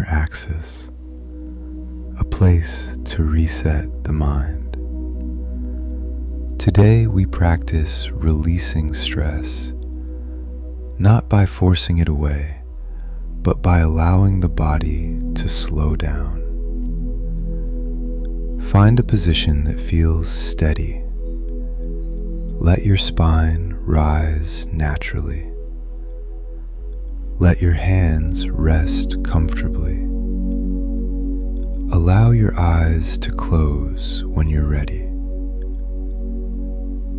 center axis, a place to reset the mind. Today we practice releasing stress, not by forcing it away, but by allowing the body to slow down. Find a position that feels steady. Let your spine rise naturally. Let your hands rest comfortably. Allow your eyes to close when you're ready.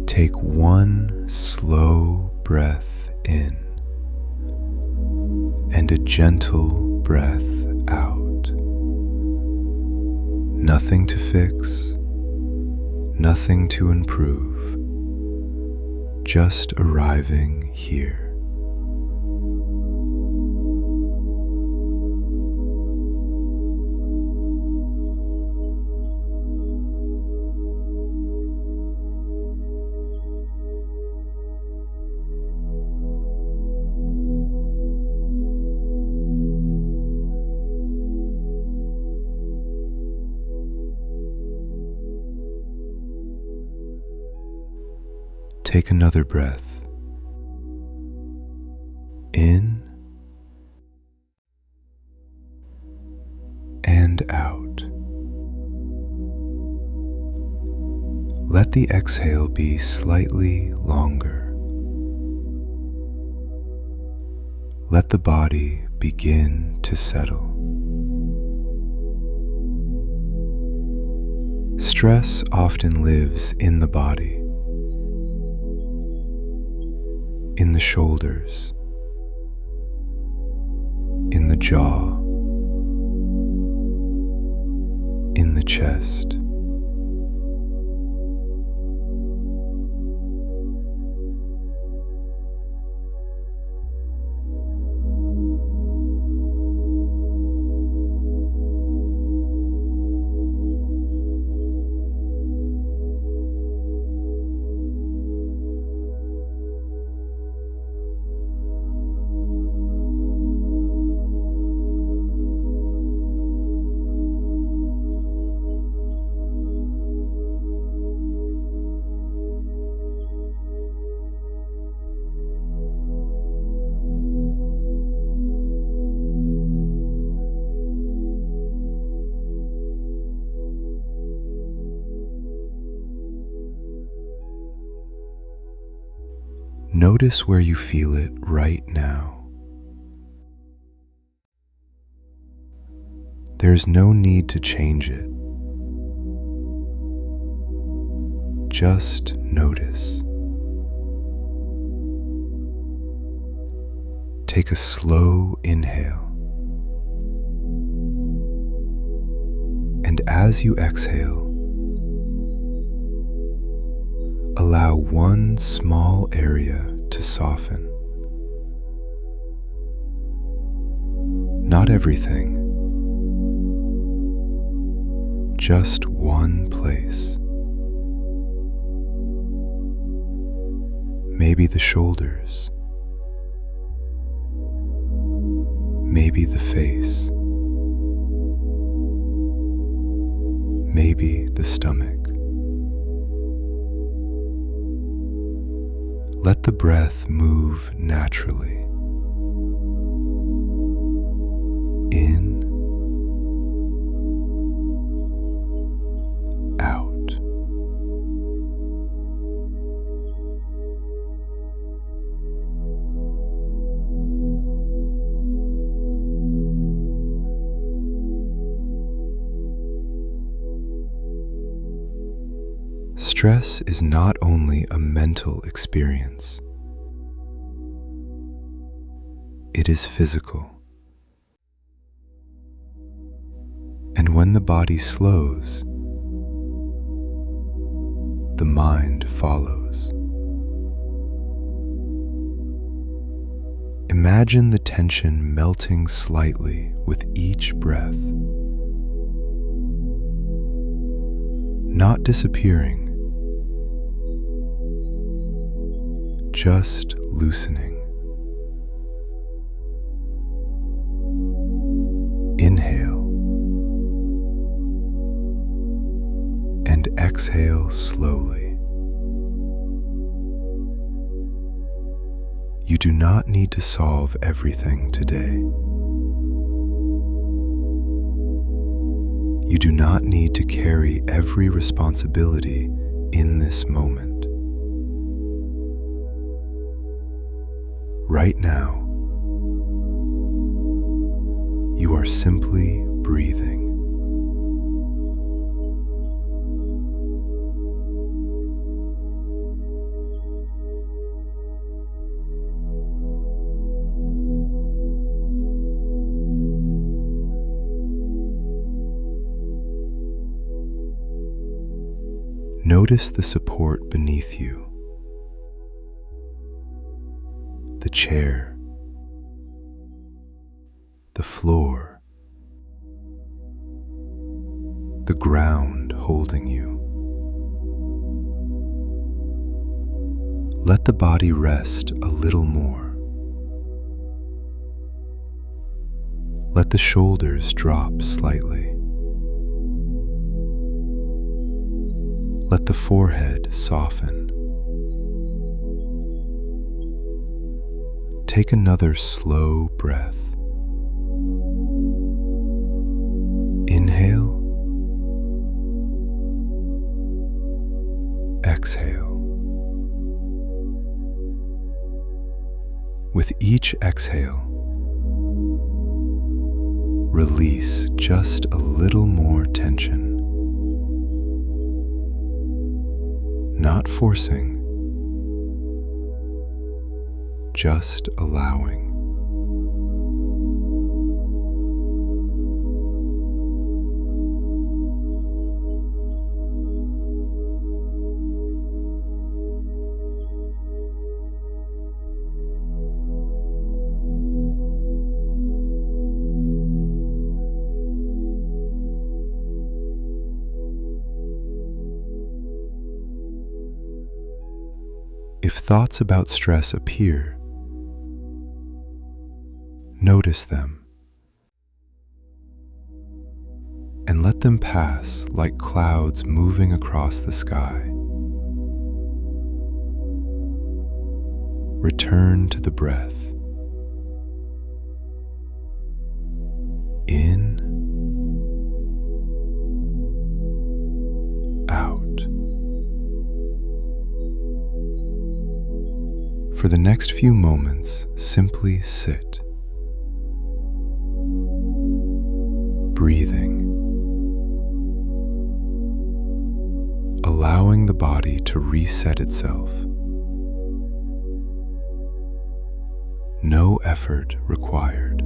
Take one slow breath in and a gentle breath out. Nothing to fix, nothing to improve, just arriving here. Take another breath. In and out. Let the exhale be slightly longer. Let the body begin to settle. Stress often lives in the body, in the shoulders, in the jaw, in the chest. Notice where you feel it right now. There's no need to change it. Just notice. Take a slow inhale. And as you exhale, allow one small area to soften. Not everything, just one place. Maybe the shoulders, maybe the face, maybe the stomach. Let the breath move naturally. In, out. Stress is not only a mental experience, it is physical. And when the body slows, the mind follows. Imagine the tension melting slightly with each breath, not disappearing, just loosening. Inhale. exhale slowly. You do not need to solve everything today. You do not need to carry every responsibility in this moment. Right now, you are simply breathing. Notice the support beneath you, the chair, the floor, the ground holding you. Let the body rest a little more. Let the shoulders drop slightly. Let the forehead soften. Take another slow breath. Inhale. Exhale. With each exhale, release just a little more tension. Not forcing, just allowing. If thoughts about stress appear, notice them and let them pass like clouds moving across the sky. Return to the breath. In, out. For the next few moments, simply sit, breathing, allowing the body to reset itself. No effort required.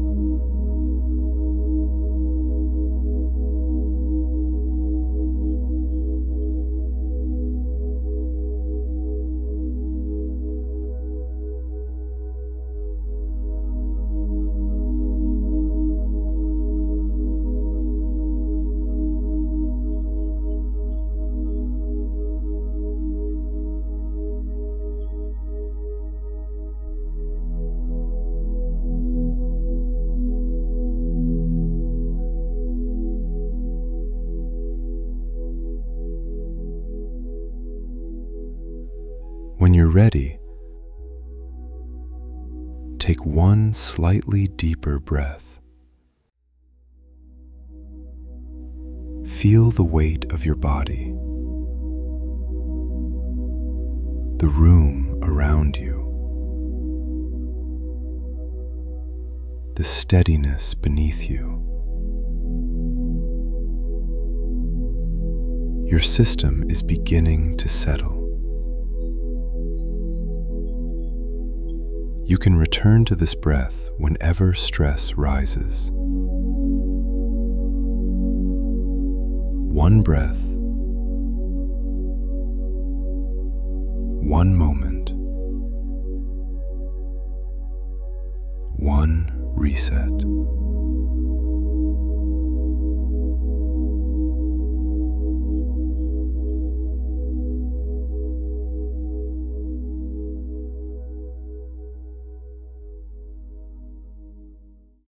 When you're ready, take one slightly deeper breath. Feel the weight of your body, the room around you, the steadiness beneath you. Your system is beginning to settle. You can return to this breath whenever stress rises. One breath, one moment, one reset.